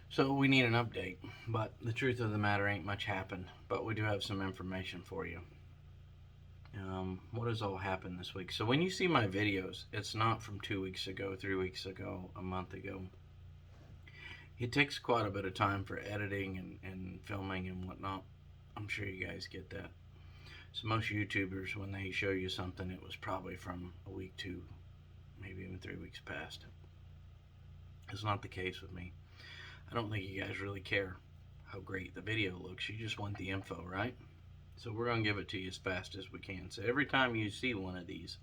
So we need an update, but the truth of the matter ain't much happened. But we do have some information for you. What has all happened this week? So when you see my videos, it's not from 2 weeks ago, 3 weeks ago, a month ago. It takes quite a bit of time for editing and filming and whatnot. I'm sure you guys get that. So most YouTubers, when they show you something, it was probably from a week to maybe even 3 weeks past. It's not the case with me. I don't think you guys really care how great the video looks. You just want the info, right? So we're going to give it to you as fast as we can. So every time you see one of these,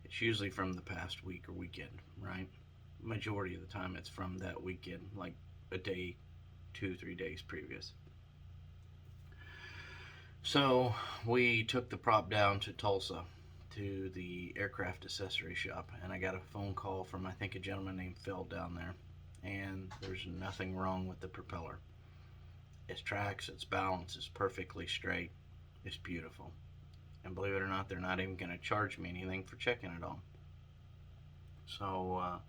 it's usually from the past week or weekend, right? Majority of the time it's from that weekend, like a day, 2-3 days previous. So we took the prop down to Tulsa to the aircraft accessory shop, and I got a phone call from, I think, a gentleman named Phil down there, and there's nothing wrong with the propeller. Its tracks, its balance is perfectly straight. It's beautiful. And believe it or not, they're not even going to charge me anything for checking it all. So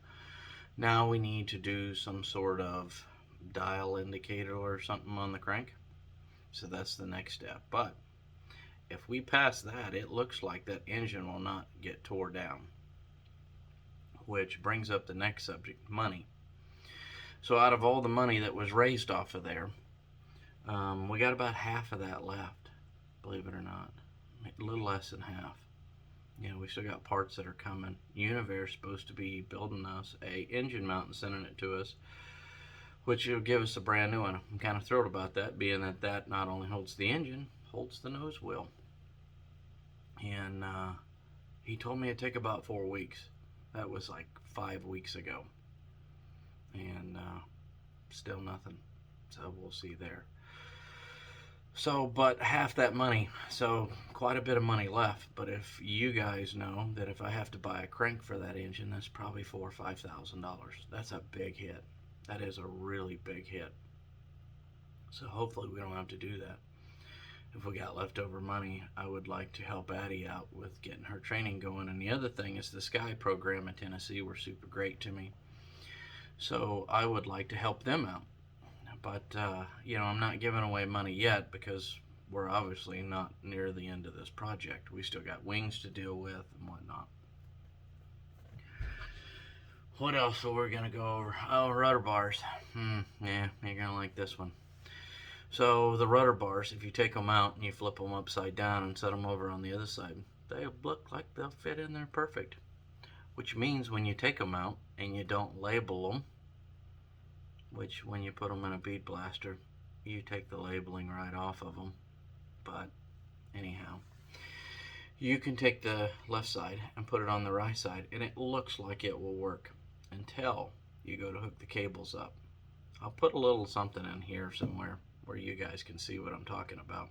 now we need to do some sort of dial indicator or something on the crank. So that's the next step. But if we pass that, it looks like that engine will not get tore down. Which brings up the next subject, money. So out of all the money that was raised off of there, we got about half of that left, believe it or not. A little less than half. You know, we still got parts that are coming. Univer's supposed to be building us a engine mount and sending it to us, which will give us a brand new one. I'm kind of thrilled about that, being that that not only holds the engine, holds the nose wheel. And he told me it'd take about 4 weeks. That was like 5 weeks ago. And still nothing. So we'll see there. So, but half that money, so quite a bit of money left. But if you guys know that if I have to buy a crank for that engine, that's probably $4,000 or $5,000. That's a big hit. That is a really big hit. So hopefully we don't have to do that. If we got leftover money, I would like to help Addie out with getting her training going. And the other thing is the Sky program in Tennessee were super great to me. So I would like to help them out. But, you know, I'm not giving away money yet because we're obviously not near the end of this project. We still got wings to deal with and whatnot. What else are we going to go over? Oh, rudder bars. Yeah, you're going to like this one. So the rudder bars, if you take them out and you flip them upside down and set them over on the other side, they look like they'll fit in there perfect. Which means when you take them out and you don't label them, which when you put them in a bead blaster, you take the labeling right off of them. But anyhow, you can take the left side and put it on the right side, and it looks like it will work until you go to hook the cables up. I'll put a little something in here somewhere where you guys can see what I'm talking about.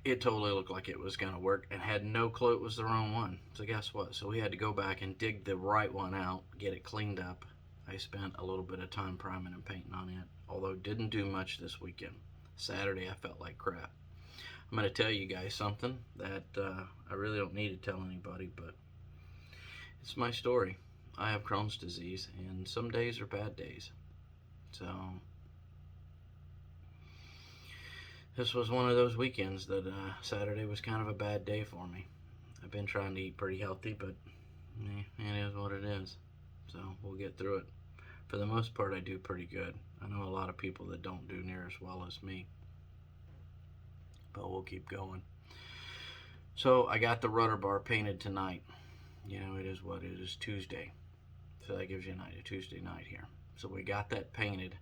It totally looked like it was going to work and had no clue it was the wrong one. So guess what? So we had to go back and dig the right one out, get it cleaned up. I spent a little bit of time priming and painting on it, although didn't do much this weekend. Saturday I felt like crap. I'm going to tell you guys something that I really don't need to tell anybody, but it's my story. I have Crohn's disease, and some days are bad days. So this was one of those weekends that Saturday was kind of a bad day for me. I've been trying to eat pretty healthy, but it is what it is. So we'll get through it. For the most part, I do pretty good. I know a lot of people that don't do near as well as me, but we'll keep going. So I got the rudder bar painted tonight. You know, it is what it is, Tuesday. So that gives you a Tuesday night here. So we got that painted.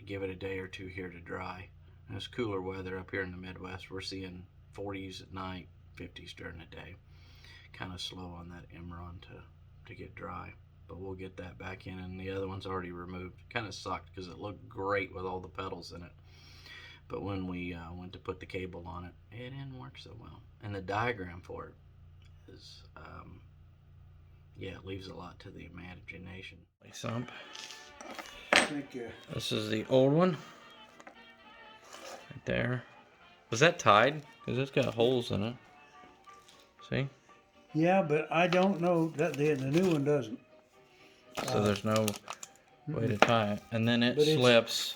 Give it a day or two here to dry. And it's cooler weather up here in the Midwest. We're seeing 40s at night, 50s during the day. Kind of slow on that Imron to get dry. But we'll get that back in, and the other one's already removed. Kind of sucked because it looked great with all the pedals in it. But when we went to put the cable on it, it didn't work so well. And the diagram for it is, yeah, it leaves a lot to the imagination. Sump. Thank you. This is the old one. Right there. Was that tied? Because it's got holes in it. See? Yeah, but I don't know that the new one doesn't. so there's no way to tie it. And then it But it's- slips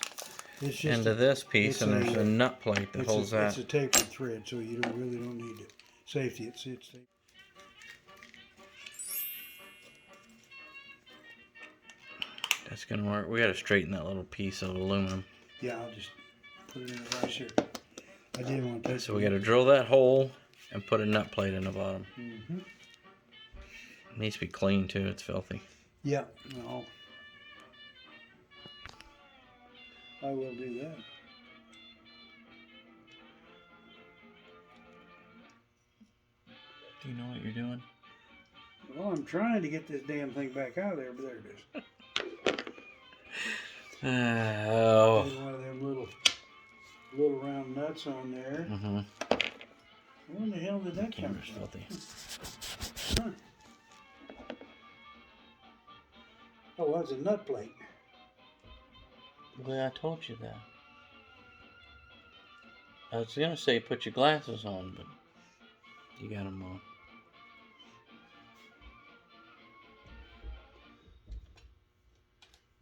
It's just into this piece, it's and there's a nut plate that holds that. It's a tapered thread, so you really don't need it. Safety. It's That's gonna work. We gotta straighten that little piece of aluminum. Yeah, I'll just put it in the rice here. I didn't want that. So we gotta drill that hole and put a nut plate in the bottom. Mm-hmm. It needs to be clean too. It's filthy. Yeah, no. I will do that. Do you know what you're doing? Well, I'm trying to get this damn thing back out of there, but there it is. Oh. There's one of them little round nuts on there. Mm-hmm. Where the hell did that come Camera's from? filthy. Huh. Oh, that's a nut plate. Well, I told you that. I was gonna say put your glasses on, but you got them on.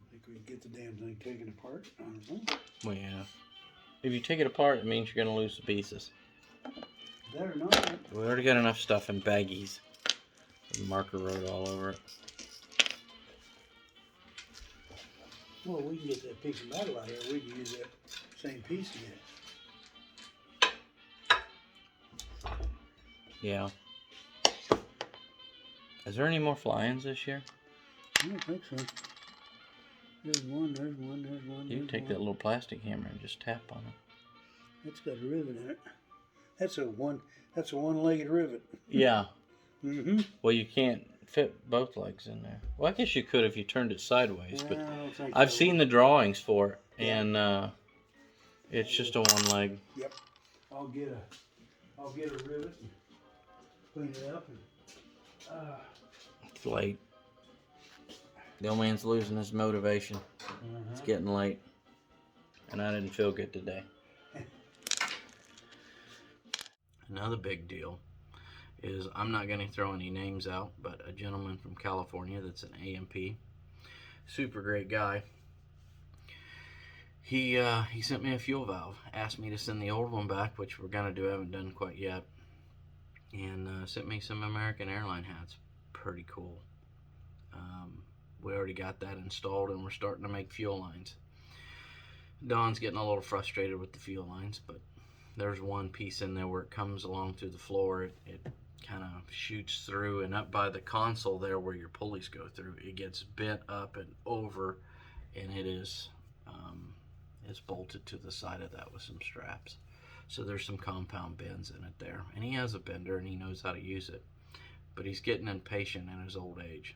I think we can get the damn thing taken apart. I don't know. Well, yeah. If you take it apart, it means you're gonna lose the pieces. Better not. We already got enough stuff in baggies. The marker wrote all over it. Well, we can get that piece of metal out here. We can use that same piece again. Yeah. Is there any more fly-ins this year? I don't think so. There's one, there's one, there's one. You can take that little plastic hammer and just tap on it. It's got a rivet in it. That's a one-legged rivet. Yeah. Mm-hmm. Well, you can't fit both legs in there. Well, I guess you could if you turned it sideways, but I don't think I've so. seen the drawings for it, Yeah. and it's just a one leg. Yep. I'll get a rivet and clean it up and It's late. The old man's losing his motivation. It's getting late, and I didn't feel good today. Another big deal is I'm not going to throw any names out, but a gentleman from California that's an AMP, super great guy. He sent me a fuel valve, asked me to send the old one back, which we're gonna do, haven't done quite yet, and sent me some American Airline hats. Pretty cool. We already got that installed, and we're starting to make fuel lines. Don's getting a little frustrated with the fuel lines, but there's one piece in there where it comes along through the floor. It kind of shoots through, and up by the console there where your pulleys go through, it gets bent up and over, and it is it's bolted to the side of that with some straps. So there's some compound bends in it there, and he has a bender and he knows how to use it, but he's getting impatient in his old age.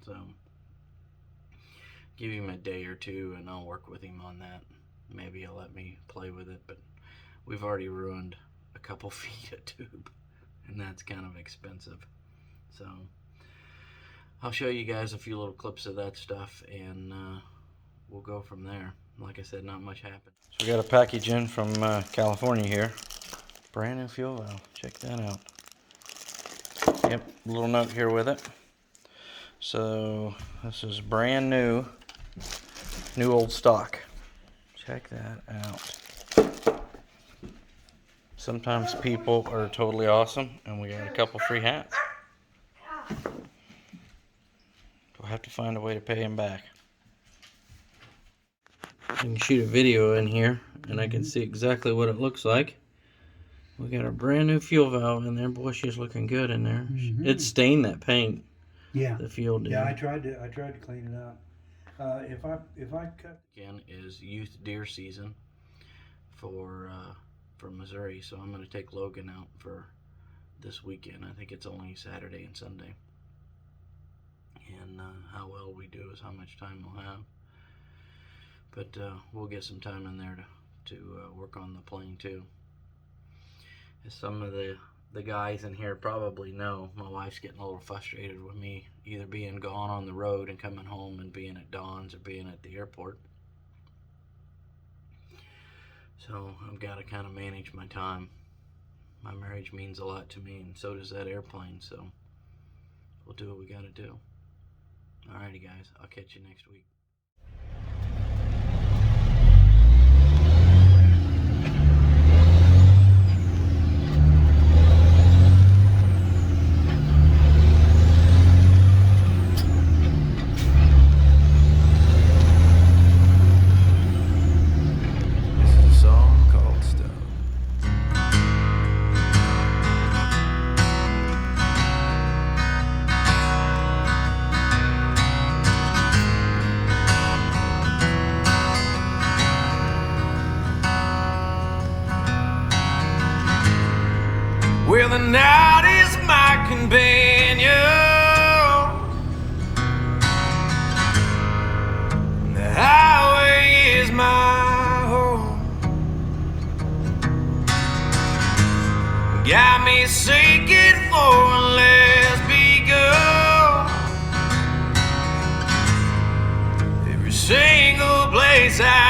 So give him a day or two and I'll work with him on that. Maybe he'll let me play with it, but we've already ruined a couple feet of tube, and that's kind of expensive. So I'll show you guys a few little clips of that stuff, and we'll go from there. Like I said, not much happened. So we got a package in from California here. Brand new fuel valve. Check that out. Yep, a little note here with it. So this is brand new old stock. Check that out. Sometimes people are totally awesome, and we got a couple free hats. We'll have to find a way to pay him back. I can shoot a video in here, and I can see exactly what it looks like. We got a brand new fuel valve in there. Boy, she's looking good in there. It stained that paint. yeah, The fuel did. yeah. I tried to clean it out. If I cut Again, is youth deer season for Missouri, so I'm going to take Logan out for this weekend. I think it's only Saturday and Sunday, and how well we do is how much time we'll have. But we'll get some time in there to work on the plane too. As some of the guys in here probably know, my wife's getting a little frustrated with me either being gone on the road and coming home and being at Dawn's or being at the airport. So I've got to kind of manage my time. My marriage means a lot to me, and so does that airplane, so we'll do what we got to do. Alrighty, guys. I'll catch you next week. Well, the night is my companion, the highway is my home. Got me sinking for a lesbian girl. Every single place I